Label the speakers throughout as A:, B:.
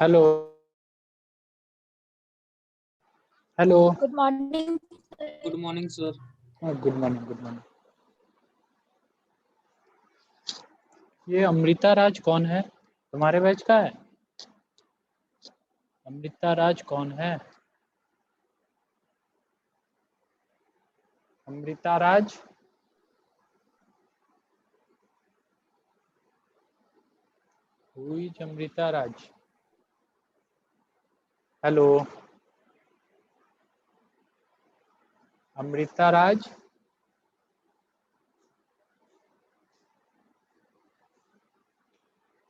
A: Hello hello.
B: Good morning.
C: Good morning sir.
A: Good morning good morning. ये अमृता राज कौन है? तुम्हारे बैच का है? अमृता राज कौन है? Amrita Raj, who is Amrita Raj? Hello Amrita Raj.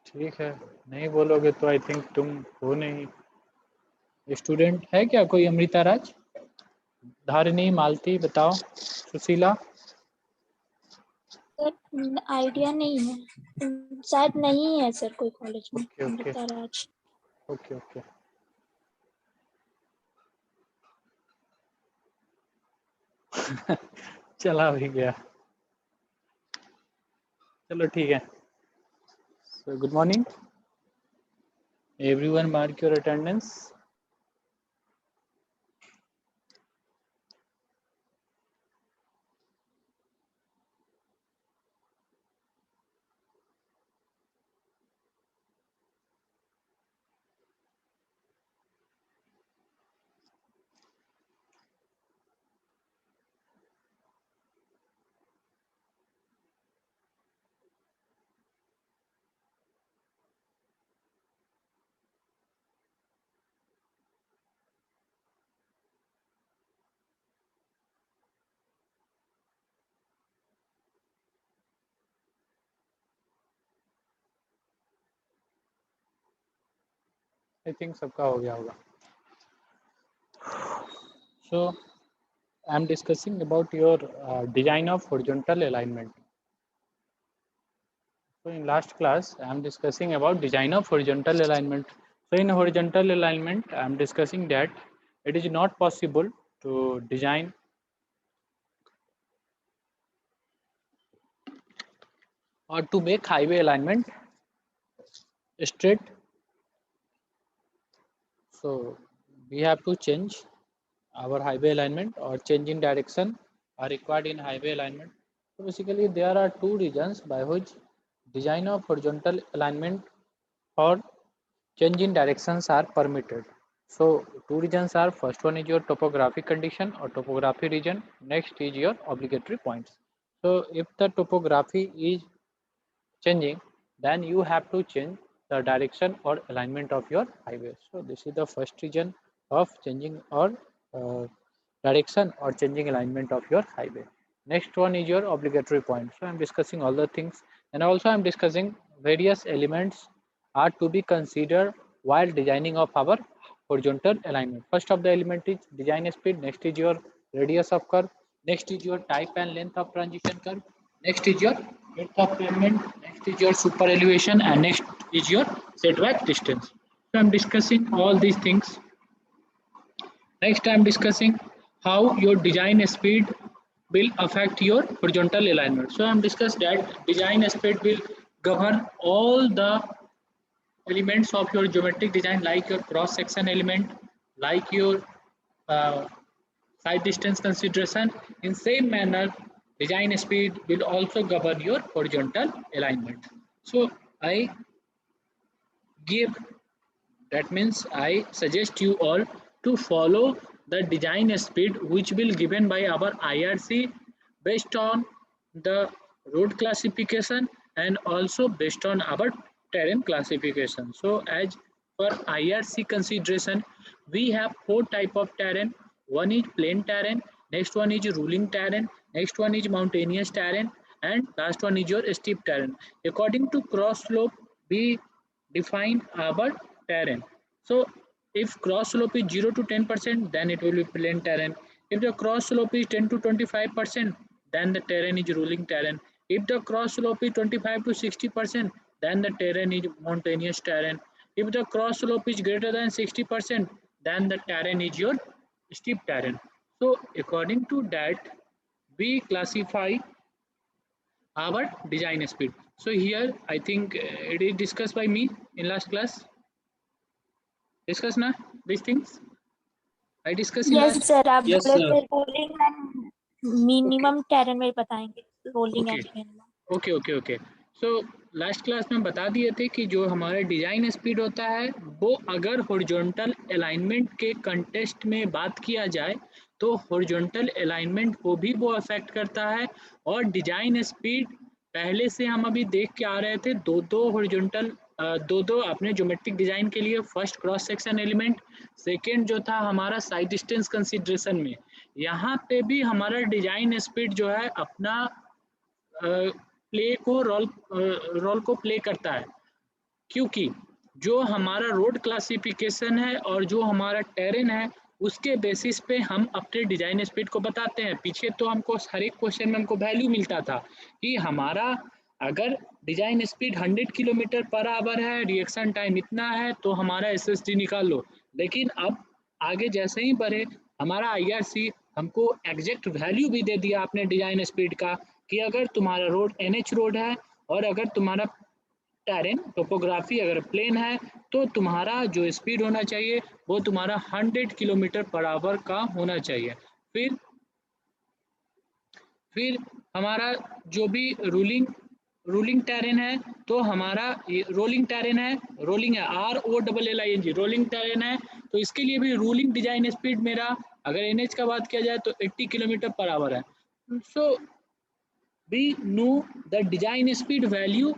A: ठीक है, नहीं बोलोगे तो आई थिंक तुम हो नहीं। स्टूडेंट है क्या कोई अमृता राज? धारिणी, मालती, बताओ। सुशीला?
B: सर आइडिया नहीं है, शायद नहीं है सर कोई कॉलेज में
A: okay okay
B: Amrita Raj.
A: Okay okay. चला भी गया। चलो ठीक है। So good morning. Everyone mark your attendance. I think सबका हो गया होगा. So I am discussing about your design of horizontal alignment. So in last class I am discussing about design of horizontal alignment. So in horizontal alignment I am discussing that it is not possible to design or to make highway alignment straight. So we have to change our highway alignment or change in direction are required in highway alignment. So basically there are two reasons by which design of horizontal alignment or change in directions are permitted. So two reasons are, first one is your topographic condition or topography region, next is your obligatory points. So if the topography is changing, then you have to change the direction or alignment of your highway. So this is the first reason of changing or direction or changing alignment of your highway. Next one is your obligatory point. So I'm discussing all the things, and also I'm discussing various elements are to be considered while designing of our horizontal alignment. First of the element is design speed, next is your radius of curve, next is your type and length of transition curve, next is your width of pavement, next is your super elevation, and next is your setback distance. So I'm discussing all these things. Next I am discussing how your design speed will affect your horizontal alignment. So I am discussing that design speed will govern all the elements of your geometric design, like your cross section element, like your uh, side distance consideration. In same manner, design speed will also govern your horizontal alignment. So I give, that means I suggest you all to follow the design speed which will given by our IRC based on the road classification and also based on our terrain classification. So as for IRC consideration, we have four type of terrain. One is plain terrain, next one is ruling terrain, next one is mountainous terrain, and last one is your steep terrain. According to cross slope, we define our terrain. So if cross slope is 0 to 10%, then it will be plain terrain. If the cross slope is 10 to 25%, then the terrain is ruling terrain. If the cross slope is 25 to 60%, then the terrain is mountainous terrain. If the cross slope is greater than 60%, then the terrain is your steep terrain. So according to that, we classify our design speed. So here I think it is discussed by me in last class. Discuss ना these things I discuss in
B: yes
A: last.
B: Sir, आप
C: Yes,
B: बोले
C: sir.
B: थे rolling and minimum terrain में बताएंगे, rolling
A: Okay.
B: And minimum.
A: Okay okay okay so last class में बता दिए थे कि जो हमारा डिज़ाइन स्पीड होता है वो अगर हॉरिजॉन्टल अलाइनमेंट के कंटेस्ट में बात किया जाए तो हॉरिजॉन्टल अलाइनमेंट को भी वो अफेक्ट करता है। और डिज़ाइन स्पीड पहले से हम अभी देख के आ रहे थे, दो दो हॉरिजॉन्टल दो अपने ज्योमेट्रिक डिज़ाइन के लिए, first cross section element, second जो था हमारा साइड डिस्टेंस कंसिडरेशन में। यहाँ पे भी हमारा डिज़ाइन स्पीड जो है अपना रोल को प्ले करता है, क्योंकि जो हमारा रोड क्लासिफिकेशन है और जो हमारा टेरेन है उसके बेसिस पे हम अपने डिजाइन स्पीड को बताते हैं। पीछे तो हमको हर एक क्वेश्चन में हमको वैल्यू मिलता था कि हमारा अगर design speed 100 kilometre per hour है, रिएक्शन टाइम इतना है, तो हमारा एसएसडी निकाल लो। लेकिन अब आगे जैसे ही बढ़े हमारा आईआरसी हमको एग्जैक्ट वैल्यू भी दे दिया अपने डिजाइन स्पीड का कि अगर तुम्हारा रोड एनएच रोड है और अगर तुम्हारा टेरेन टोपोग्राफी अगर प्लेन है तो तुम्हारा जो स्पीड होना चाहिए वो तुम्हारा 100 किलोमीटर पर आवर का होना चाहिए। फिर हमारा जो भी रूलिंग टेरेन है, तो हमारा रोलिंग टेरेन है, रोलिंग है ROLLING, रोलिंग टेरेन है, तो इसके लिए भी रूलिंग डिजाइन स्पीड मेरा अगर एनएच का बात किया जाए तो 80 किलोमीटर पर आवर है। सो we know the design speed value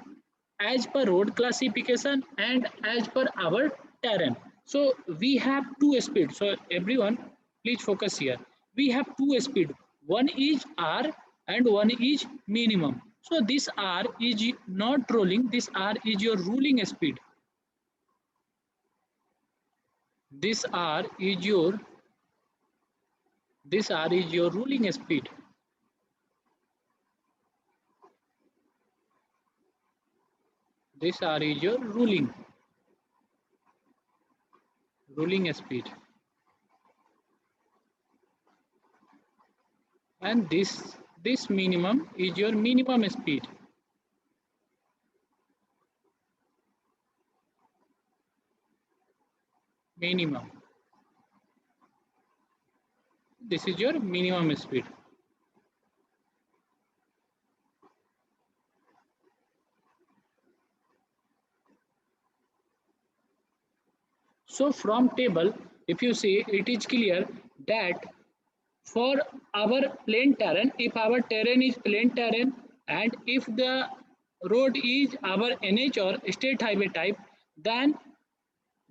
A: as per road classification and as per our terrain. So we have two speed. So everyone please focus here. We have two speed. One is R and one is minimum. So this R is not rolling. This R is your ruling speed. This R is your ruling speed. This R is your ruling speed, and this minimum is your minimum speed. Minimum. This is your minimum speed. So from table, if you see, it is clear that for our plain terrain, if our terrain is plain terrain and if the road is our NH or state highway type, then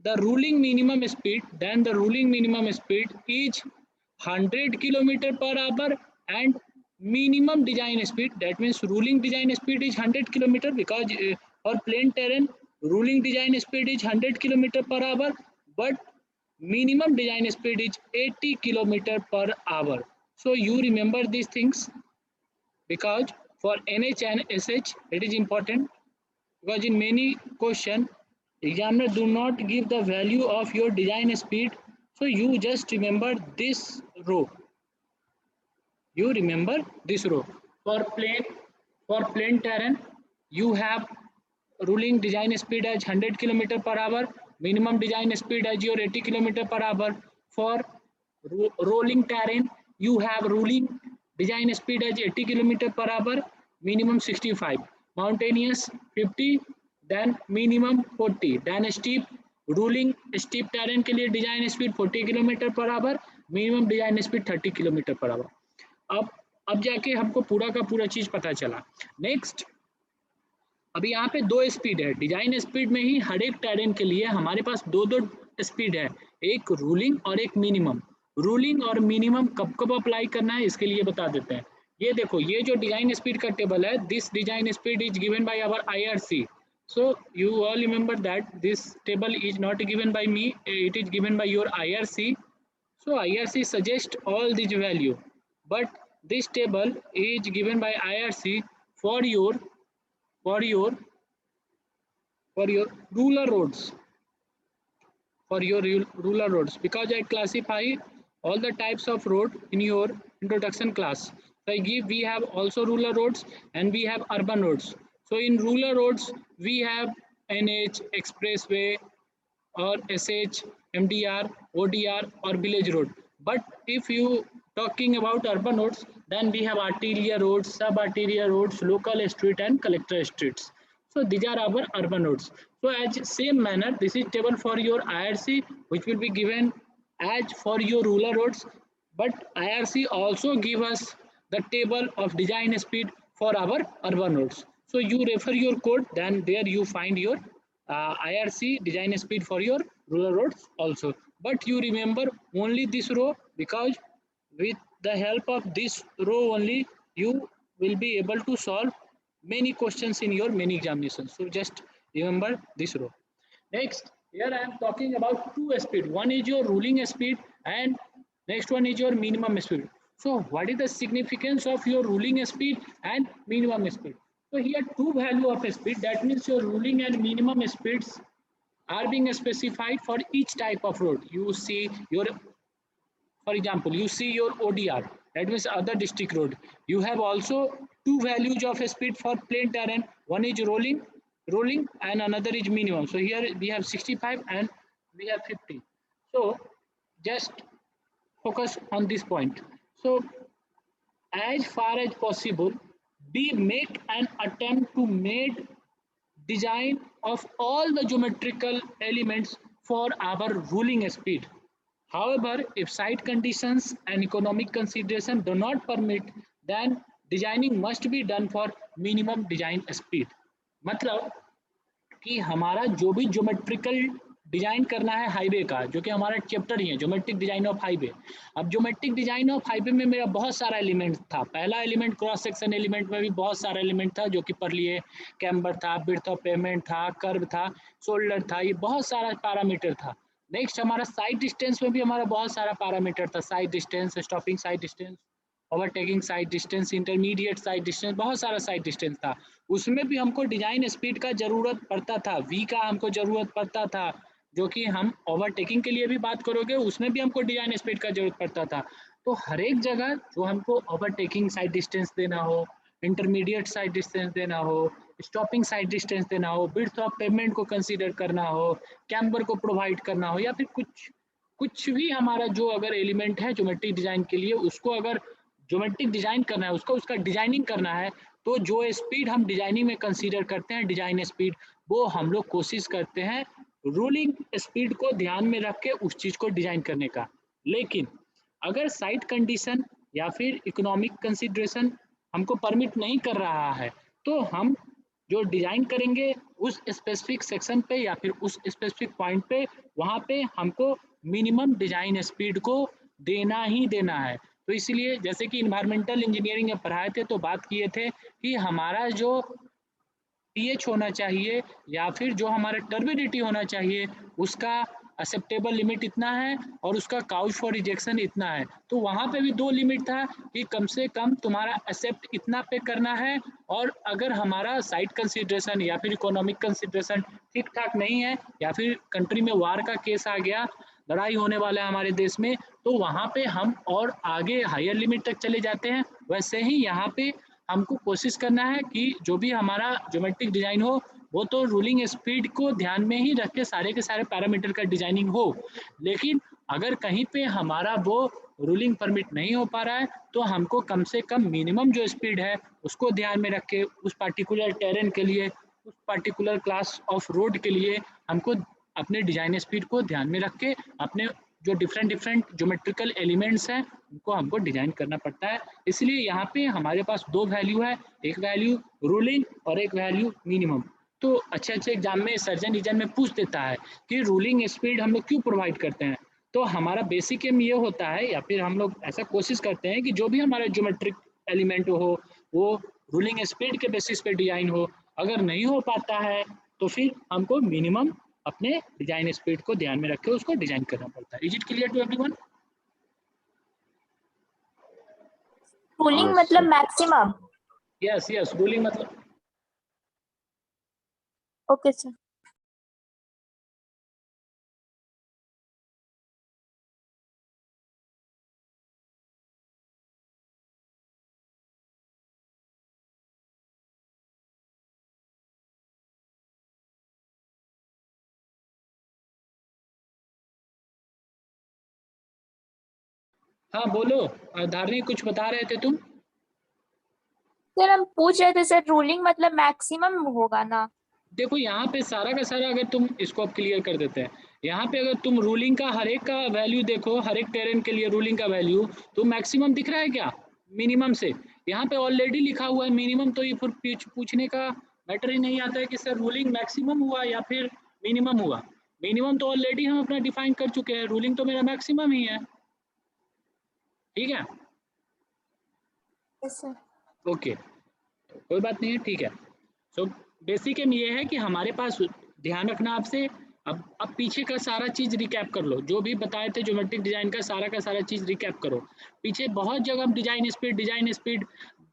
A: the ruling minimum speed is 100 kilometer per hour and minimum design speed, that means ruling design speed is 100 kilometer, because for plain terrain ruling design speed is 100 kilometer per hour, but minimum design speed is 80 kilometer per hour. So you remember these things, because for NH and SH it is important, because in many question examiner do not give the value of your design speed, so you just remember this row. For plain terrain you have ruling design speed as 100 km per hour, minimum design speed as your 80 km per hour. For rolling terrain you have ruling design speed as 80 km per hour, minimum 65, mountainous 50, then minimum 40, then steep ruling steep terrain के लिए design speed 40 kilometre per hour, minimum design speed 30 kilometre per hour. अब जाके हमको पूरा का पूरा चीज पता चला। नेक्स्ट, अभी यहाँ पे दो स्पीड है डिजाइन स्पीड में ही, हर एक टेरेन के लिए हमारे पास दो स्पीड है, एक रूलिंग और एक मिनिमम। रूलिंग और मिनिमम कब कब अप्लाई करना है इसके लिए बता देते हैं। ये देखो, ये जो डिजाइन स्पीड का टेबल है, this design speed is given by our IRC. So you all remember that this table is not given by me, it is given by your IRC. So IRC suggests all these value, but this table is given by IRC for your rural roads, because I classify all the types of road in your introduction class. So we have also rural roads and we have urban roads. So in rural roads we have NH, expressway or SH, MDR, ODR or village road. But if you talking about urban roads, then we have arterial roads, sub-arterial roads, local street and collector streets. So these are our urban roads. So as same manner, this is table for your IRC, which will be given as for your rural roads. But IRC also give us the table of design speed for our urban roads. So you refer your code, then there you find your IRC design speed for your rural roads also. But you remember only this row, because with the help of this row only you will be able to solve many questions in your many examinations. So just remember this row. Next, here I am talking about two speed. One is your ruling speed and next one is your minimum speed. So what is the significance of your ruling speed and minimum speed? So here two value of speed, that means your ruling and minimum speeds are being specified for each type of road. You see your, for example, you see your ODR, that means other district road. You have also two values of speed for plain terrain. One is rolling, and another is minimum. So here we have 65 and we have 50. So just focus on this point. So as far as possible, we make an attempt to make design of all the geometrical elements for our ruling speed. However, if site conditions and economic consideration do not permit, then designing must be done for minimum design speed. मतलब कि हमारा जो भी geometrical design करना है highway का, जो कि हमारा चैप्टर ही है ज्योमेट्रिक डिजाइन ऑफ हाईवे। अब ज्योमेट्रिक डिजाइन ऑफ हाईवे में मेरा बहुत सारा एलिमेंट था। पहला एलिमेंट क्रॉस सेक्शन एलिमेंट में भी बहुत सारा एलिमेंट था, जो कि पर लिए कैम्बर था, विड्थ ऑफ पेमेंट था, कर्व था, शोल्डर था, ये बहुत सारा पैरामीटर था। नेक्स्ट हमारा साइड डिस्टेंस में भी हमारा बहुत सारा पैरामीटर था, side distance, stopping side distance, overtaking side distance, intermediate side distance, बहुत सारा साइड डिस्टेंस था। उसमें भी हमको डिजाइन स्पीड का जरूरत पड़ता था, वी का हमको जरूरत पड़ता था, जो कि हम ओवरटेकिंग के लिए भी बात करोगे उसमें भी हमको डिजाइन स्पीड का जरूरत पड़ता था। तो हर एक जगह जो हमको ओवरटेकिंग साइड डिस्टेंस देना हो, इंटरमीडिएट साइड डिस्टेंस देना हो, स्टॉपिंग साइड डिस्टेंस देना हो, विड्थ ऑफ पेमेंट को कंसीडर करना हो, कैम्बर को प्रोवाइड करना हो, या फिर कुछ कुछ भी हमारा जो अगर एलिमेंट है ज्योमेट्रिक डिजाइन के लिए, उसको अगर ज्योमेट्रिक डिजाइन करना है, उसको उसका डिजाइनिंग करना है, तो जो स्पीड हम डिजाइनिंग में कंसीडर करते हैं डिजाइन स्पीड, वो हम लोग कोशिश करते हैं रूलिंग स्पीड को ध्यान में रख के उस चीज को डिजाइन करने का। लेकिन अगर साइट कंडीशन या फिर इकोनॉमिक कंसिडरेशन हमको परमिट नहीं कर रहा है, तो हम जो डिजाइन करेंगे उस स्पेसिफिक सेक्शन पे या फिर उस स्पेसिफिक पॉइंट पे, वहां पे हमको मिनिमम डिजाइन स्पीड को देना ही देना है। तो इसलिए जैसे कि इन्वायरमेंटल इंजीनियरिंग में पढ़ाए थे तो बात किए थे कि हमारा जो पीएच होना चाहिए या फिर जो हमारा टर्बिडिटी होना चाहिए, उसका एक्सेप्टेबल लिमिट इतना है और उसका काउच फॉर रिजेक्शन इतना है। तो वहाँ पे भी दो लिमिट था कि कम से कम तुम्हारा एक्सेप्ट इतना पे करना है, और अगर हमारा साइट कंसिडरेशन या फिर इकोनॉमिक कंसिडरेशन ठीक ठाक नहीं है, या फिर कंट्री में वार का केस आ गया, लड़ाई होने वाला है हमारे देश में, तो वहाँ पे हम और आगे हायर लिमिट तक चले जाते हैं। वैसे ही यहाँ पे हमको कोशिश करना है कि जो भी हमारा ज्योमेट्रिक डिजाइन हो, वो तो रूलिंग स्पीड को ध्यान में ही रख के सारे के सारे पैरामीटर का डिजाइनिंग हो। लेकिन अगर कहीं पे हमारा वो रूलिंग परमिट नहीं हो पा रहा है, तो हमको कम से कम मिनिमम जो स्पीड है उसको ध्यान में रख के उस पार्टिकुलर टेरेन के लिए, उस पार्टिकुलर क्लास ऑफ रोड के लिए हमको अपने डिजाइन स्पीड को ध्यान में रख के अपने जो डिफरेंट डिफरेंट ज्योमेट्रिकल एलिमेंट्स हैं उनको हमको डिजाइन करना पड़ता है। इसलिए यहाँ पे हमारे पास दो वैल्यू है, एक वैल्यू रूलिंग और एक वैल्यू मिनिमम। तो अच्छे अच्छे एग्जाम में सर्जन रीजन में पूछ देता है कि रूलिंग स्पीड हम लोग क्यों प्रोवाइड करते हैं। तो हमारा बेसिक एम ये होता है, या फिर हम लोग ऐसा कोशिश करते हैं कि जो भी हमारा ज्योमेट्रिक एलिमेंट हो वो रूलिंग स्पीड के बेसिस पे डिजाइन हो। अगर नहीं हो पाता है तो फिर हमको मिनिमम अपने डिजाइन स्पीड को ध्यान में रख के उसको डिजाइन करना पड़ता है। Is it clear to everyone?
B: Ruling
C: Yes,
B: मतलब
C: sir.
B: Maximum.
A: Yes yes, ruling मतलब
B: ओके सर।
A: हाँ बोलो, धारणी कुछ बता रहे थे तुम।
B: सर हम पूछ रहे थे सर, रूलिंग मतलब मैक्सिमम होगा ना?
A: देखो यहाँ पे सारा का सारा, अगर तुम इसको अब क्लियर कर देते हैं, यहाँ पे अगर तुम रूलिंग का हर एक का वैल्यू देखो, हर एक टेरेन के लिए रूलिंग का वैल्यू, तो मैक्सिमम दिख रहा है क्या मिनिमम से? यहाँ पे ऑलरेडी लिखा हुआ है मिनिमम, तो ये फिर पूछने का मैटर ही नहीं आता है कि सर रूलिंग मैक्सिमम हुआ या फिर मिनिमम हुआ। मिनिमम तो ऑलरेडी हम अपना डिफाइन कर चुके हैं, रूलिंग तो मेरा मैक्सिमम ही है। ठीक है,
B: यस सर।
A: ओके, कोई बात नहीं है, ठीक है। सो बेसिक एम ये है कि हमारे पास, ध्यान रखना आपसे, अब पीछे का सारा चीज रिकैप कर लो, जो भी बताए थे ज्योमेट्रिक डिजाइन का सारा चीज रिकैप करो। पीछे बहुत जगह हम डिजाइन स्पीड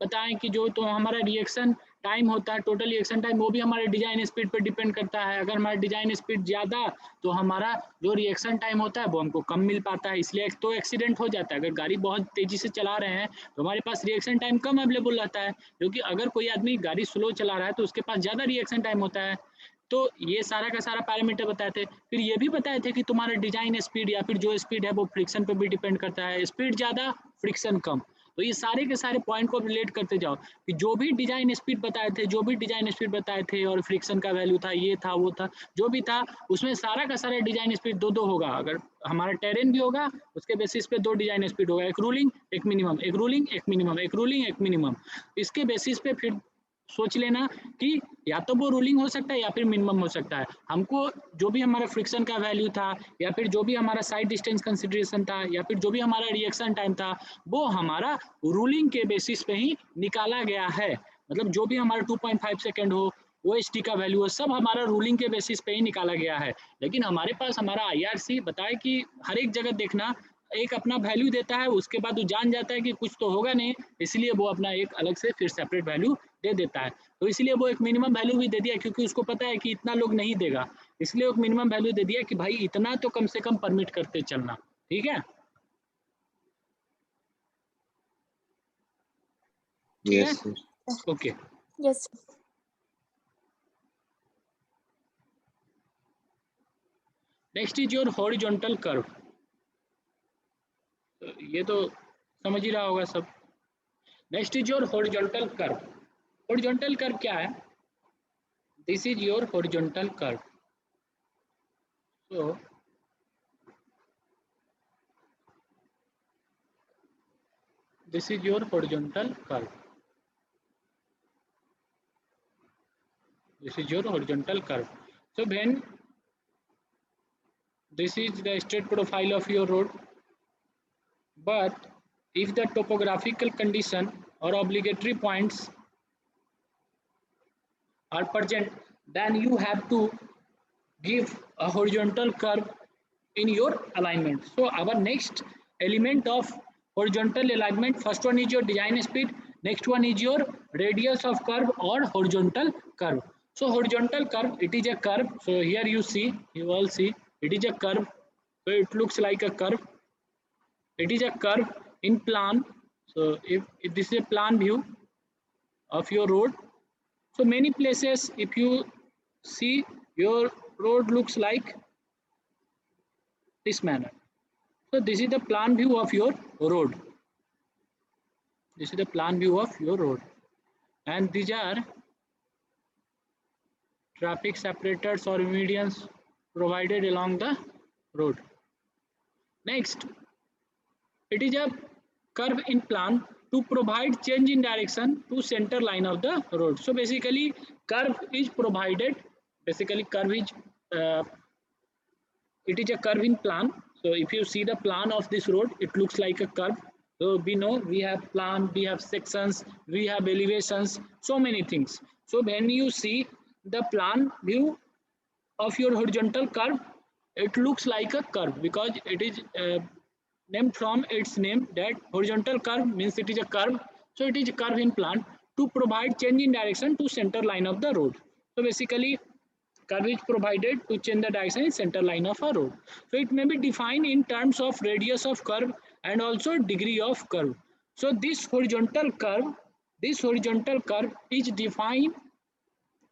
A: बताएं कि जो तो हमारा रिएक्शन टाइम होता है, टोटल रिएक्शन टाइम, वो भी हमारे डिजाइन स्पीड पर डिपेंड करता है। अगर हमारा डिजाइन स्पीड ज़्यादा, तो हमारा जो रिएक्शन टाइम होता है वो हमको कम मिल पाता है, इसलिए तो एक्सीडेंट हो जाता है। अगर गाड़ी बहुत तेज़ी से चला रहे हैं तो हमारे पास रिएक्शन टाइम कम अवेलेबल रहता है, क्योंकि अगर कोई आदमी गाड़ी स्लो चला रहा है तो उसके पास ज़्यादा रिएक्शन टाइम होता है। तो ये सारा का सारा पैरामीटर बताए थे। फिर ये भी बताए थे कि तुम्हारा डिजाइन स्पीड या फिर जो स्पीड है वो फ्रिक्शन पे भी डिपेंड करता है, स्पीड ज़्यादा फ्रिक्शन कम। तो ये सारे के सारे पॉइंट को रिलेट करते जाओ कि जो भी डिजाइन स्पीड बताए थे और फ्रिक्शन का वैल्यू था, ये था वो था, जो भी था उसमें सारा का सारा डिजाइन स्पीड दो दो होगा। अगर हमारा टेरेन भी होगा उसके बेसिस पे दो डिजाइन स्पीड होगा, एक रूलिंग एक मिनिमम, एक रूलिंग एक मिनिमम, एक रूलिंग एक मिनिमम। इसके बेसिस पे फिर सोच लेना कि या तो वो रूलिंग हो सकता है या फिर मिनिमम हो सकता है। हमको जो भी हमारा फ्रिक्शन का वैल्यू था या फिर जो भी हमारा साइड डिस्टेंस कंसिडरेशन था या फिर जो भी हमारा रिएक्शन टाइम था, वो हमारा रूलिंग के बेसिस पे ही निकाला गया है। मतलब जो भी हमारा 2.5 सेकेंड हो, वो एच टी का वैल्यू है, सब हमारा रूलिंग के बेसिस पे ही निकाला गया है। लेकिन हमारे पास हमारा IRC बताए कि हर एक जगह देखना, एक अपना वैल्यू देता है, उसके बाद वो जान जाता है कि कुछ तो होगा नहीं, इसलिए वो अपना एक अलग से फिर सेपरेट वैल्यू दे देता है। तो इसलिए वो एक मिनिमम वैल्यू भी दे दिया, क्योंकि उसको पता है कि इतना लोग नहीं देगा, इसलिए एक मिनिमम वैल्यू दे दिया कि भाई इतना तो कम से कम परमिट करते चलना। ठीक है, ठीक
C: यस
A: है,
C: sir.
A: Okay.
B: Yes sir.
A: Next is your horizontal curve. ये तो समझ ही रहा होगा सब। Next is your horizontal curve. Horizontal curve क्या है? This is your horizontal curve. So this is your horizontal curve. This is your horizontal curve. So when this is the straight profile of your road, but if the topographical condition or obligatory points are present, then you have to give a horizontal curve in your alignment. So our next element of horizontal alignment, first one is your design speed, next one is your radius of curve or horizontal curve. So horizontal curve, it is a curve. So here you see, you all see, it is a curve. So it looks like a curve. It is a curve in plan. So if this is a plan view of your road, so many places if you see, your road looks like this manner. So this is the plan view of your road. This is the plan view of your road, and these are traffic separators or medians provided along the road. Next, it is a curve in plan to provide change in direction to center line of the road. So basically, curve is provided. Basically, curve is it is a curve in plan. So if you see the plan of this road, it looks like a curve. So we know we have plan, we have sections, we have elevations, so many things. So when you see the plan view of your horizontal curve, it looks like a curve because it is named from its name that horizontal curve means it is a curve. So it is a curve in plan to provide change in direction to center line of the road. So basically, curve is provided to change the direction in center line of a road. So it may be defined in terms of radius of curve and also degree of curve. So this horizontal curve is defined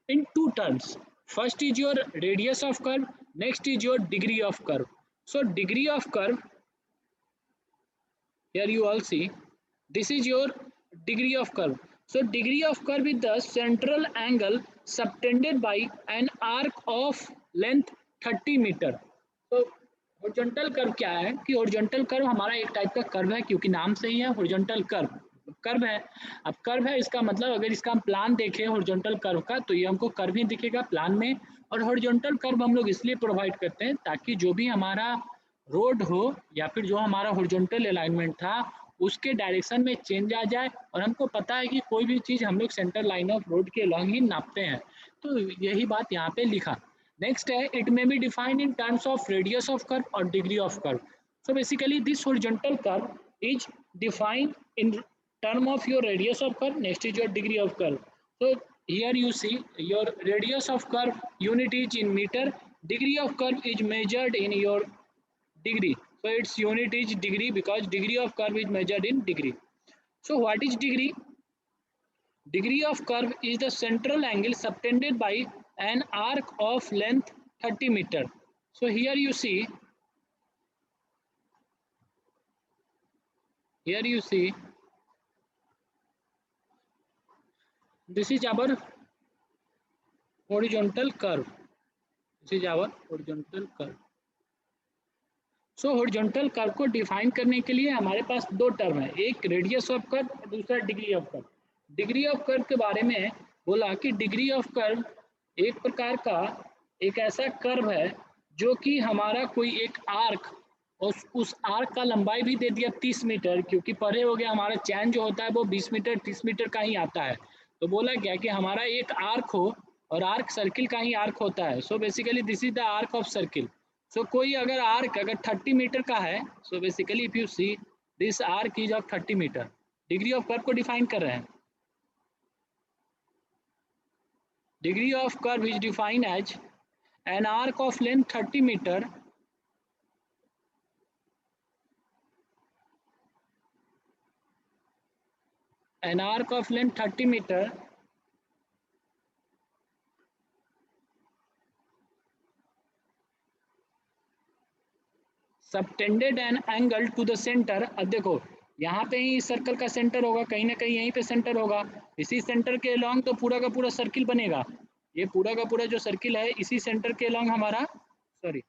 A: in two terms. First is your radius of curve, next is your degree of curve. So degree of curve here you all see, this is your degree of curve. So degree of curve is the central angle subtended by an arc of length 30 metre. तो horizontal curve क्या है कि horizontal curve हमारा एक type का curve है, क्योंकि नाम से ही है हॉरिजॉन्टल कर्व, कर्व है. अब कर्व है इसका मतलब अगर इसका हम प्लान देखें हॉरिजॉन्टल कर्व का, तो ये हमको कर्व ही दिखेगा प्लान में. और हॉरिजॉन्टल कर्व हम लोग इसलिए प्रोवाइड करते हैं ताकि जो भी हमारा रोड हो या फिर जो हमारा हॉरिजॉन्टल अलाइनमेंट था उसके डायरेक्शन में चेंज आ जाए. और हमको पता है कि कोई भी चीज़ हम लोग सेंटर लाइन ऑफ रोड के अलॉन्ग ही नापते हैं, तो यही बात यहाँ पे लिखा. नेक्स्ट है, it may be defined in terms of radius of curve और degree of curve. So basically this horizontal curve is defined in term of your radius of curve. Next is your degree of curve. So here you see your radius of curve unit is in meter, degree of curve is measured in your degree. So its unit is degree because degree of curve is measured in degree. So what is degree? Degree of curve is the central angle subtended by an arc of length 30 meter. So here you see this is our horizontal curve. This is our horizontal curve. So horizontal curve को define करने के लिए हमारे पास दो term है, एक radius of curve और दूसरा degree of curve. Degree of curve के बारे में बोला कि डिग्री ऑफ कर्व एक प्रकार का एक ऐसा कर्व है जो कि हमारा कोई एक आर्क, उस आर्क का लंबाई भी दे दिया 30 मीटर, क्योंकि परे हो गया हमारा चैन जो होता है वो 20 मीटर 30 मीटर का ही आता है. तो बोला गया कि हमारा एक आर्क हो, और आर्क सर्किल का ही आर्क होता है. So basically this is the arc of circle. So कोई अगर आर्क अगर 30 मीटर का है, so basically if you see this arc is of 30 metre. Degree of curve को डिफाइन कर रहे हैं. Degree of curve is defined as an arc of length 30 metre an arc of length 30 meter subtended an angle to the center. अब देखो यहाँ पे ही circle का centre होगा, कहीं ना कहीं यहीं पे सेंटर होगा. इसी सेंटर के अलॉन्ग तो पूरा का पूरा सर्किल बनेगा. ये पूरा का पूरा जो सर्किल है इसी सेंटर के अलॉन्ग हमारा, सॉरी,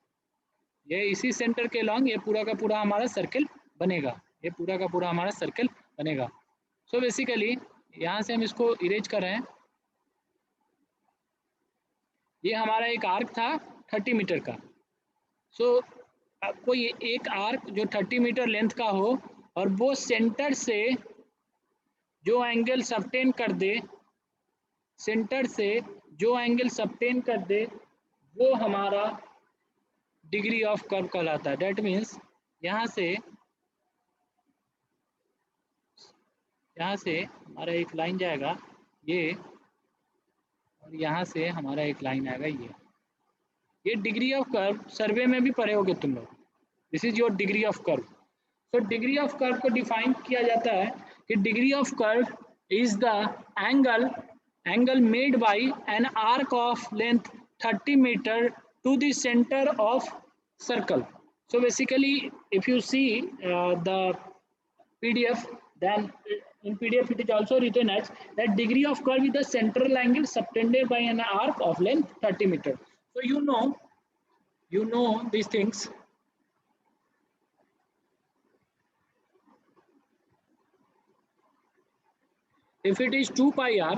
A: ये इसी सेंटर के अलॉन्ग ये पूरा का पूरा हमारा सर्किल बनेगा. ये पूरा का पूरा हमारा सर्किल बनेगा. सो बेसिकली यहाँ से हम इसको इरेज कर रहे हैं. ये हमारा एक आर्क था 30 मीटर का. सो कोई एक आर्क जो 30 मीटर लेंथ का हो और वो सेंटर से जो एंगल सबटेन कर दे, सेंटर से जो एंगल सबटेन कर दे वो हमारा डिग्री ऑफ कर्व कहलाता है. डेट मीन्स यहाँ से हमारा एक लाइन जाएगा ये, और यहाँ से हमारा एक लाइन आएगा ये डिग्री ऑफ कर्व सर्वे में भी पढ़े होगे तुम लोग. This is your degree of curve. So degree of curve को डिफाइन किया जाता है कि degree of curve is the angle made by an arc of length 30 metre to the centre of circle. So basically if you see the PDF, then in PDF it is also written as that degree of curve is the central angle subtended by an arc of length 30 meter. So you know these things. If it is 2 pi r,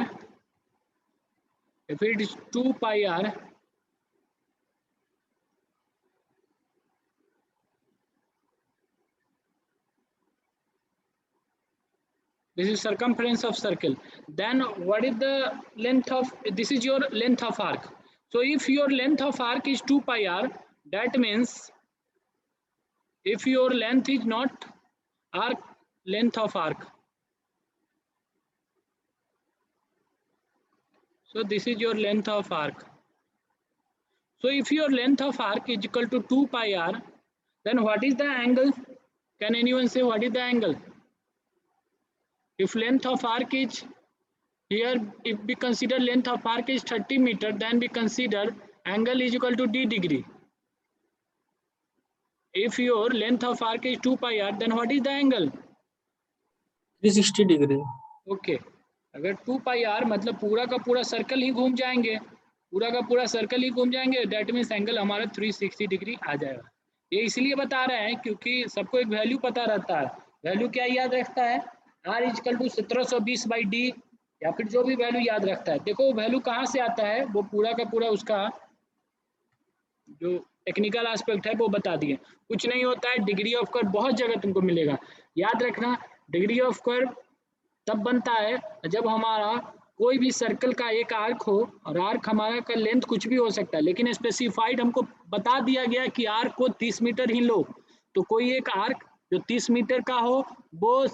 A: this is circumference of circle. Then what is the length of, this is your length of arc. So if your length of arc is 2 pi r, that means if your length is not arc, length of arc, so this is your length of arc. So if your length of arc is equal to 2 pi r, then what is the angle? Can anyone say what is the angle? If length of arc is here, if we consider length of arc is 30 meter, then we consider angle is equal to d degree. If your length of arc is 2 pi r, then what is the angle?
C: 360 degree.
A: Okay, अगर 2 pi are मतलब पूरा का पूरा circle ही घूम जाएंगे, पूरा का पूरा सर्कल ही घूम जाएंगे, दैट मीन्स एंगल हमारा 360 डिग्री आ जाएगा। ये इसलिए बता रहे हैं क्योंकि सबको एक वैल्यू पता रहता है। वैल्यू क्या याद रखता है? आर इजकल टू 1720/d, या फिर जो भी वैल्यू याद रखता है। देखो वैल्यू कहाँ से आता है, वो पूरा का पूरा उसका जो टेक्निकल एस्पेक्ट है वो बता दिए। कुछ नहीं होता है, डिग्री ऑफ कर्व बहुत जगह तुमको मिलेगा। याद रखना, डिग्री ऑफ कर्व तब बनता है जब हमारा कोई भी सर्कल का एक आर्क हो, और आर्क हमारा का लेंथ कुछ भी हो सकता है, लेकिन स्पेसिफाइड हमको बता दिया गया कि आर्क को 30 मीटर ही लो। तो कोई एक आर्क जो 30 मीटर का हो, वो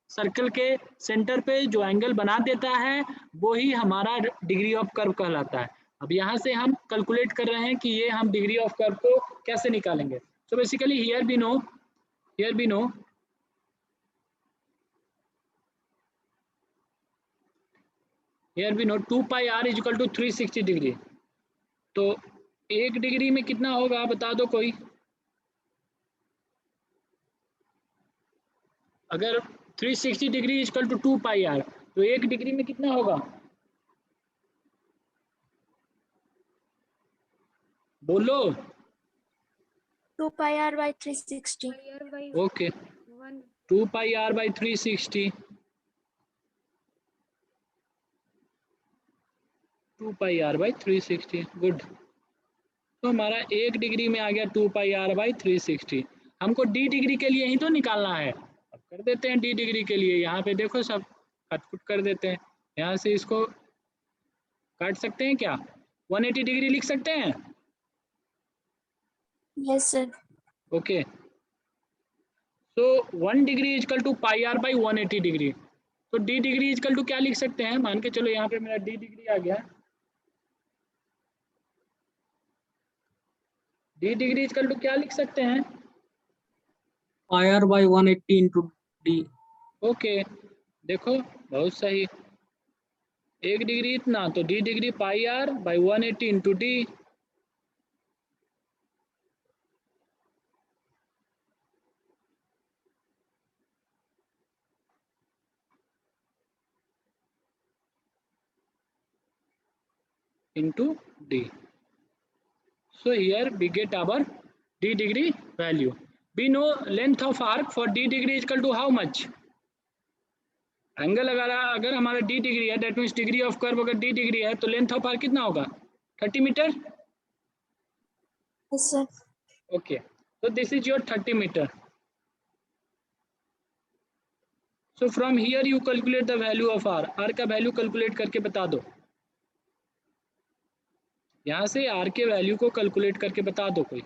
A: सर्कल के सेंटर पे जो एंगल बना देता है, वो ही हमारा डिग्री ऑफ कर्व कहलाता है। अब यहाँ से हम कैलकुलेट कर रहे हैं कि ये हम डिग्री ऑफ कर्व को कैसे निकालेंगे। So basically here we know Here we know 2 pi r is equal to 360 degree. तो 1 डिग्री में कितना होगा बता दो कोई? अगर 360 degree is equal to 2 pi r, तो 1 डिग्री में कितना होगा? बोलो।
B: 2 pi r by 360.
A: Okay, 2 pi are by 360, 2 pi are by 360, good. तो हमारा 1 डिग्री में आ गया 2 पाई आर बाई 360। हमको डी डिग्री के लिए ही तो निकालना है। अब कर देते हैं डी डिग्री के लिए। यहाँ पे देखो सब कट कर देते हैं। यहाँ से इसको काट सकते हैं क्या? 180 डिग्री लिख सकते हैं?
B: Yes, sir.
A: ओके, तो 1 degree is equal to pi are by 180 degree. तो डी डिग्री इजकल टू क्या लिख सकते हैं? मान के चलो यहाँ पे मेरा डी डिग्री आ गया। डी डिग्री इजकल टू क्या लिख सकते हैं?
C: Pi are by 180 into D.
A: Okay, देखो बहुत सही। 1 डिग्री इतना, तो D degree pi are by 180 into D. into d. So here we get our d degree value. We know length of arc for d degree is equal to how much? Angle अगर हमारा d degree है, that means degree of curve अगर d degree है, तो length of arc कितना होगा? 30 metre.
B: Yes, sir.
A: ओके, so this is your 30 meter. So from here you calculate the value of r. r का वैल्यू कैलकुलेट करके बता दो। यहाँ से r के वैल्यू को कैलकुलेट करके बता दो कोई।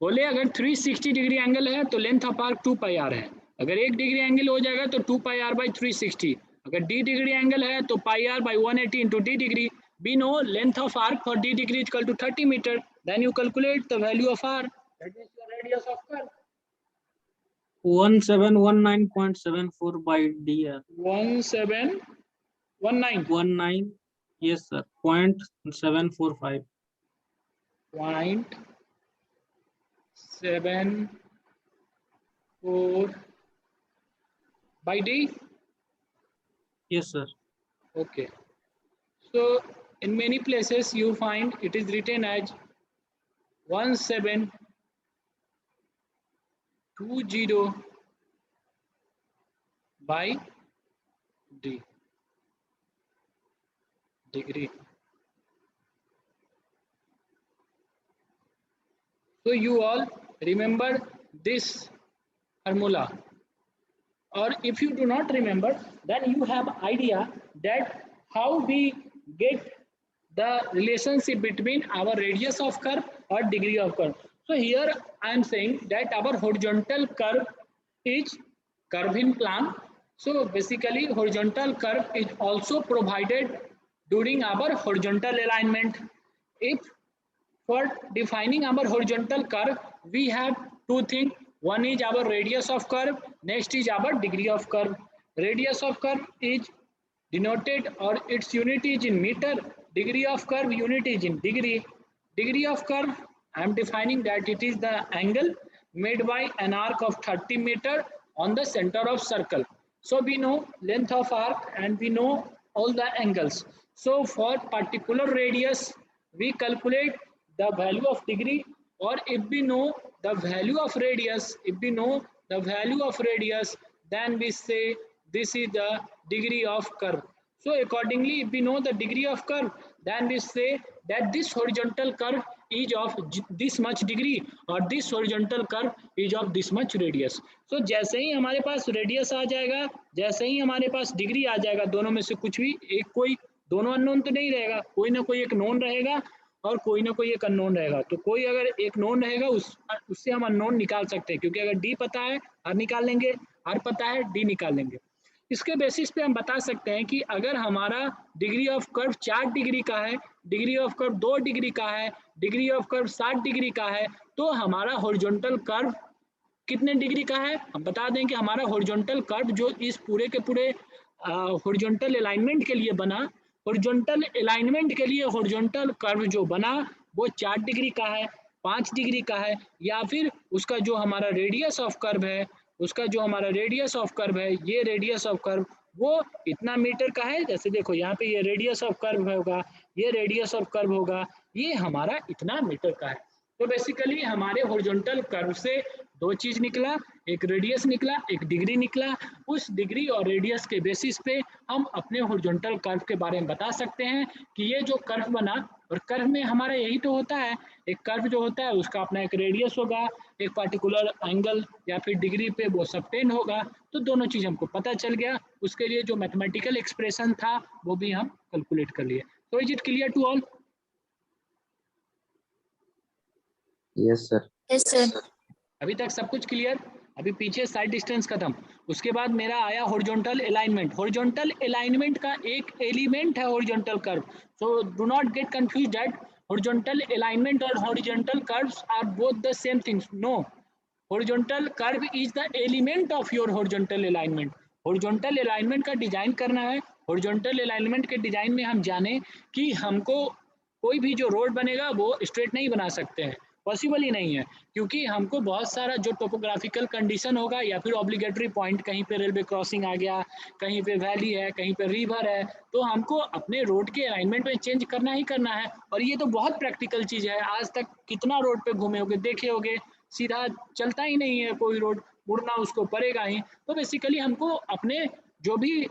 A: बोले अगर 360 डिग्री एंगल है तो length of arc 2 pi r है। अगर 1 डिग्री एंगल हो जाएगा तो 2 पाई आर बाई 360। अगर d डिग्री एंगल है तो pi are by 180 into D degree. We know length of arc for d degree is equal to 30 meter. Then you calculate the value of r. That is your radius of curve.
C: 1719.74 by d है।
A: 1719.
C: 19, yes sir, 0.745.
A: 0.74 by d.
C: Yes sir.
A: Okay. So in many places you find it is written as 1720 by d degree. So you all remember this formula, or if you do not remember, then you have idea that how we get the relationship between our radius of curve or degree of curve. So here I am saying that our horizontal curve is curve in plan. So basically horizontal curve is also provided during our horizontal alignment. If for defining our horizontal curve, we have two things. One is our radius of curve, next is our degree of curve. Radius of curve is denoted, or its unit is in meter. Degree of curve unit is in degree. Degree of curve, I am defining that it is the angle made by an arc of 30 meter on the center of circle. So we know length of arc and we know all the angles. So for particular radius, we calculate the value of degree, or if we know the value of radius, then we say this is the degree of curve. So accordingly, if we know the degree of curve, then we say that this horizontal curve is of this much degree और this horizontal curve is of this much radius. So जैसे ही हमारे पास radius आ जाएगा, जैसे ही हमारे पास degree आ जाएगा, दोनों में से कुछ भी एक, कोई दोनों अननोन तो नहीं रहेगा, कोई ना कोई एक नोन रहेगा और कोई ना कोई एक अननोन रहेगा. तो कोई अगर एक नोन रहेगा उससे हम अननोन निकाल सकते हैं, क्योंकि अगर डी पता है आर निकाल लेंगे, आर पता है डी निकाल लेंगे. इसके बेसिस पे हम बता सकते हैं कि अगर हमारा डिग्री ऑफ कर्व 4 डिग्री का है, डिग्री ऑफ कर्व 2 डिग्री का है, डिग्री ऑफ कर्व 60 डिग्री का है, तो हमारा हॉरिजॉन्टल कर्व कितने डिग्री का है. हम बता दें कि हमारा हॉरिजॉन्टल कर्व जो इस पूरे के पूरे हॉरिजॉन्टल अलाइनमेंट के लिए बना, हॉरिजॉन्टल अलाइनमेंट के लिए हॉरिजॉन्टल कर्व जो बना वो 4 डिग्री का है, 5 डिग्री का है, या फिर उसका जो हमारा रेडियस ऑफ कर्व है, ये रेडियस ऑफ कर्व वो इतना मीटर का है. जैसे देखो यहाँ पे ये रेडियस ऑफ कर्व होगा, ये रेडियस ऑफ कर्व होगा, ये हमारा इतना मीटर का है. तो बेसिकली हमारे हॉरिजॉन्टल कर्व से दो चीज निकला, एक रेडियस निकला, एक डिग्री निकला. उस डिग्री और रेडियस के बेसिस पे हम अपने हॉरिजॉन्टल कर्व के बारे में बता सकते हैं कि ये जो कर्व बना, और कर्व में हमारा यही तो होता है, एक कर्व जो होता है उसका अपना एक रेडियस होगा, एक पार्टिकुलर एंगल या फिर डिग्री पे वो सबटेंड होगा. तो दोनों चीज हमको पता चल गया, उसके लिए जो मैथमेटिकल एक्सप्रेशन था वो भी हम कैलकुलेट कर लिए. तो is it clear to all?
D: Yes sir.
B: Yes sir.
A: अभी तक सब कुछ क्लियर? अभी पीछे साइड डिस्टेंस खत्म, उसके बाद मेरा आया हॉरिजॉन्टल अलाइनमेंट. हॉरिजॉन्टल अलाइनमेंट का एक एलिमेंट है horizontal curve. So do not get confused that horizontal alignment और horizontal curves are both the same things. No, horizontal curve is the element of your horizontal alignment. Horizontal alignment का design करना है. Horizontal alignment के design में हम जाने कि हमको कोई भी जो रोड बनेगा वो स्ट्रेट नहीं बना सकते हैं, पॉसिबल ही नहीं है, क्योंकि हमको बहुत सारा जो टोपोग्राफिकल कंडीशन होगा या फिर ऑब्लिगेटरी पॉइंट, कहीं पे रेलवे क्रॉसिंग आ गया, कहीं पे वैली है, कहीं पे रिवर है, तो हमको अपने रोड के अलाइनमेंट में चेंज करना ही करना है. और ये तो बहुत प्रैक्टिकल चीज़ है. आज तक कितना रोड पे घूमे होगे, देखे होगे, सीधा चलता ही नहीं है कोई रोड, मुड़ना उसको पड़ेगा ही. तो बेसिकली हमको अपने जो भी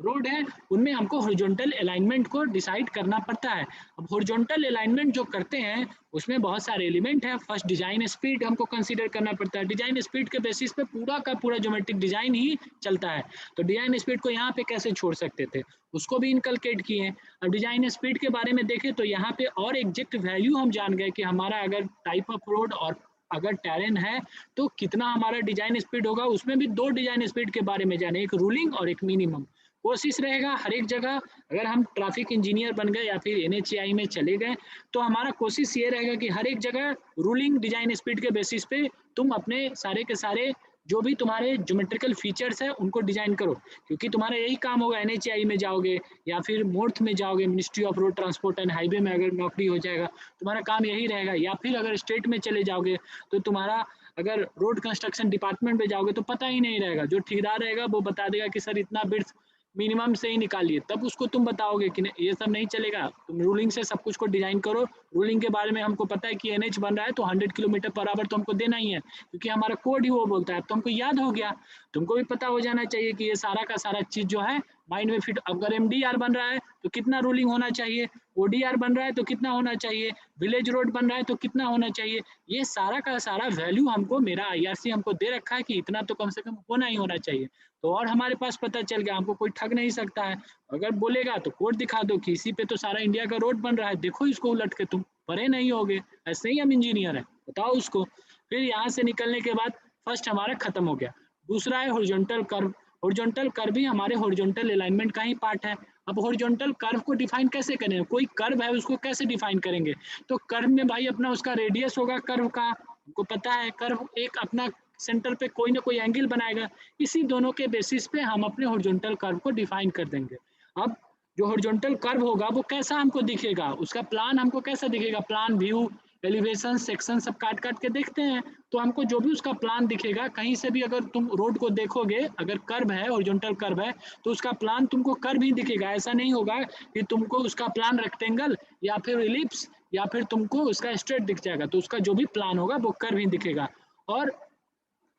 A: रोड है उनमें हमको हॉरिजॉन्टल अलाइनमेंट को डिसाइड करना पड़ता है. अब हॉरिजॉन्टल अलाइनमेंट जो करते हैं उसमें बहुत सारे एलिमेंट हैं. फर्स्ट डिजाइन स्पीड हमको कंसीडर करना पड़ता है. डिजाइन स्पीड के बेसिस पे पूरा का पूरा ज्योमेट्रिक डिजाइन ही चलता है. तो डिजाइन स्पीड को यहाँ पे कैसे छोड़ सकते थे, उसको भी इनकलकेट किए. अब डिजाइन स्पीड के बारे में देखें तो यहाँ पे और एग्जैक्ट वैल्यू हम जान गए कि हमारा अगर टाइप ऑफ रोड और अगर टेरेन है तो कितना हमारा डिजाइन स्पीड होगा. उसमें भी दो डिजाइन स्पीड के बारे में जाने, एक रूलिंग और एक मिनिमम. कोशिश रहेगा हर एक जगह, अगर हम ट्रैफिक इंजीनियर बन गए या फिर NHAI में चले गए तो हमारा कोशिश ये रहेगा कि हर एक जगह रूलिंग डिजाइन स्पीड के बेसिस पे तुम अपने सारे के सारे जो भी तुम्हारे ज्योमेट्रिकल फीचर्स है उनको डिजाइन करो, क्योंकि तुम्हारा यही काम होगा. NHAI में जाओगे या फिर मोर्थ में जाओगे, ministry of road transport and highway में अगर नौकरी हो जाएगा, तुम्हारा काम यही रहेगा. या फिर अगर स्टेट में चले जाओगे तो तुम्हारा अगर रोड कंस्ट्रक्शन डिपार्टमेंट में जाओगे तो पता ही नहीं रहेगा. जो ठेकेदार रहेगा वो बता देगा कि सर इतना बिड्स मिनिमम से ही निकालिए, तब उसको तुम बताओगे कि ये सब नहीं चलेगा. तुम रूलिंग से सब कुछ को डिजाइन करो. रूलिंग के बारे में हमको पता है कि NH बन रहा है तो 100 किलोमीटर पर आवर तो हमको देना ही है, क्योंकि हमारा कोड ही वो बोलता है. तो हमको याद हो गया, तुमको भी पता हो जाना चाहिए कि ये सारा का सारा चीज जो है माइंड में फिट. अगर MDR बन रहा है तो कितना रूलिंग होना चाहिए, ODR बन रहा है तो कितना होना चाहिए, विलेज रोड बन रहा है तो कितना होना चाहिए, ये सारा का सारा वैल्यू हमको मेरा IRC हमको दे रखा है कि इतना तो कम से कम होना ही होना चाहिए. तो और हमारे पास पता चल गया, हमको कोई ठग नहीं सकता है. अगर बोलेगा तो कोड दिखा दो कि इसी पे तो सारा इंडिया का रोड बन रहा है, देखो इसको उलट के, तुम परे नहीं होगे, ऐसे ही हम इंजीनियर हैं, बताओ उसको. फिर यहाँ से निकलने के बाद फर्स्ट हमारा खत्म हो गया. दूसरा है हॉरिजॉन्टल कर्व. हॉरिजॉन्टल कर्व भी हमारे हॉरिजॉन्टल अलाइनमेंट का ही पार्ट है. अब हॉरिजॉन्टल कर्व को डिफाइन कैसे करें, कोई कर्व है उसको कैसे डिफाइन करेंगे, तो कर्व में भाई अपना उसका रेडियस होगा कर्व का, हमको पता है. कर्व एक अपना सेंटर पे कोई ना कोई एंगल बनाएगा, इसी दोनों के बेसिस पे हम अपने हॉरिजॉन्टल कर्व को डिफाइन कर देंगे. अब जो हॉरिजॉन्टल कर्व होगा वो कैसा हमको दिखेगा, उसका प्लान हमको कैसा दिखेगा, प्लान व्यू एलिवेशन सेक्शन सब काट काट के देखते हैं, तो हमको जो भी उसका प्लान दिखेगा, कहीं से भी अगर तुम रोड को देखोगे, अगर कर्व है, हॉरिजॉन्टल कर्व है, तो उसका प्लान तुमको कर्व ही दिखेगा। ऐसा नहीं होगा कि तुमको उसका प्लान रेक्टेंगल या फिर इलिप्स या फिर तुमको उसका स्ट्रेट दिख जाएगा, तो उसका जो भी प्लान होगा वो कर्व ही दिखेगा। और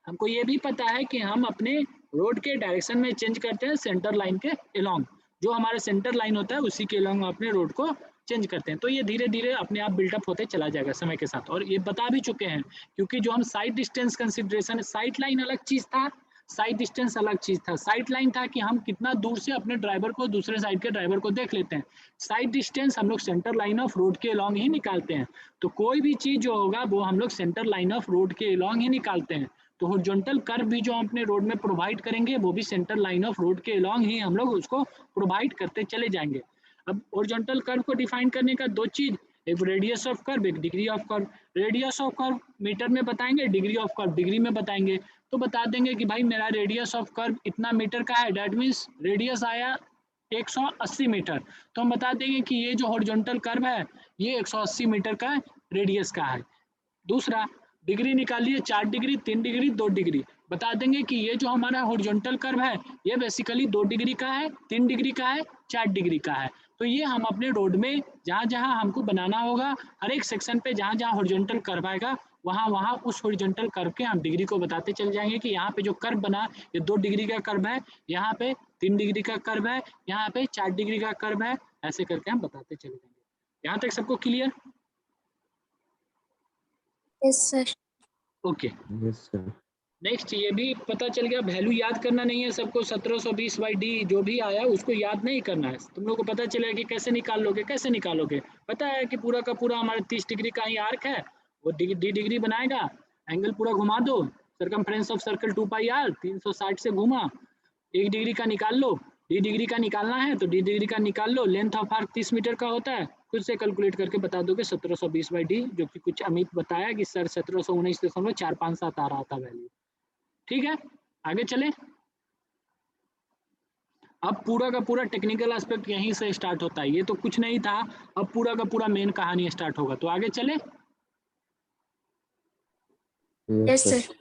A: हमको ये भी पता है कि हम अपने रोड के डायरेक्शन में चेंज करते हैं सेंटर लाइन के अलोंग, जो हमारा सेंटर लाइन होता है उसी के अलोंग अपने रोड को चेंज करते हैं। तो ये धीरे धीरे अपने आप बिल्डअप होते चला जाएगा समय के साथ, और ये बता भी चुके हैं, क्योंकि जो हम side distance consideration, side line अलग चीज था, साइड डिस्टेंस अलग चीज था। साइड लाइन था कि हम कितना दूर से अपने ड्राइवर को, दूसरे साइड के ड्राइवर को देख लेते हैं। साइड डिस्टेंस हम लोग सेंटर लाइन ऑफ रोड के अलोंग ही निकालते हैं। तो कोई भी चीज जो होगा वो हम लोग सेंटर लाइन ऑफ रोड के अलोंग ही निकालते हैं। तो हॉरिजॉन्टल कर्व भी जो हम अपने रोड में प्रोवाइड करेंगे वो भी सेंटर लाइन ऑफ रोड के अलोंग ही हम लोग उसको प्रोवाइड करते चले जाएंगे। अब हॉरिजॉन्टल कर्व को डिफाइन करने का दो चीज, एक रेडियस ऑफ कर्व, एक degree of curve. Radius of curve metre में बताएंगे, डिग्री ऑफ कर्व डिग्री में बताएंगे। तो बता देंगे कि भाई मेरा रेडियस ऑफ कर्व इतना मीटर का है, दैट मीन्स रेडियस आया 180 मीटर। तो हम बता देंगे कि ये जो हॉरिजॉन्टल कर्व है ये 180 मीटर का रेडियस का है। दूसरा, डिग्री निकालिए, 4 डिग्री, 3 डिग्री, 2 डिग्री। बता देंगे कि ये जो हमारा हॉरिजॉन्टल कर्व है ये बेसिकली 2 डिग्री का है, 3 डिग्री का है, 4 डिग्री का है। तो ये हम अपने रोड में जहाँ जहाँ हमको बनाना होगा, हर एक सेक्शन पे जहाँ जहाँ हॉरिजॉन्टल कर्व आएगा वहाँ वहाँ उस हॉरिजॉन्टल कर्व के हम डिग्री को बताते चल जाएंगे कि यहाँ पे जो कर्व बना ये 2 डिग्री का कर्व है, यहाँ पे 3 डिग्री का कर्व है, यहाँ पे 4 डिग्री का कर्व है। ऐसे करके हम बताते चले जाएंगे। यहाँ तक सबको clear?
B: Yes sir.
A: Okay,
D: yes sir.
A: Next ये भी पता चल गया, वैल्यू याद करना नहीं है सबको। 1720/d जो भी आया उसको याद नहीं करना है। तुम लोग को पता चलेगा कि कैसे निकाल लोगे, कैसे निकालोगे। पता है कि पूरा का पूरा हमारा 30 डिग्री का ही आर्क है, वो डी डिग्री बनाएगा, एंगल पूरा घुमा दो, सर्कमफ्रेंस ऑफ सर्कल 2πr 360 से घुमा, 1 डिग्री का निकाल लो, डी डिग्री का निकालना है तो डी डिग्री का निकाल लो। लेंथ ऑफ आर्क 30 मीटर का होता है, खुद से कैलकुलेट करके बता दोगे 1720/d, जो कि कुछ अमित बताया कि सर 1719.457 आ रहा था वैल्यू। ठीक है, आगे चले। अब पूरा का पूरा टेक्निकल एस्पेक्ट यहीं से स्टार्ट होता है, ये तो कुछ नहीं था, अब पूरा का पूरा मेन कहानी स्टार्ट होगा। तो आगे चले।
B: Yes sir.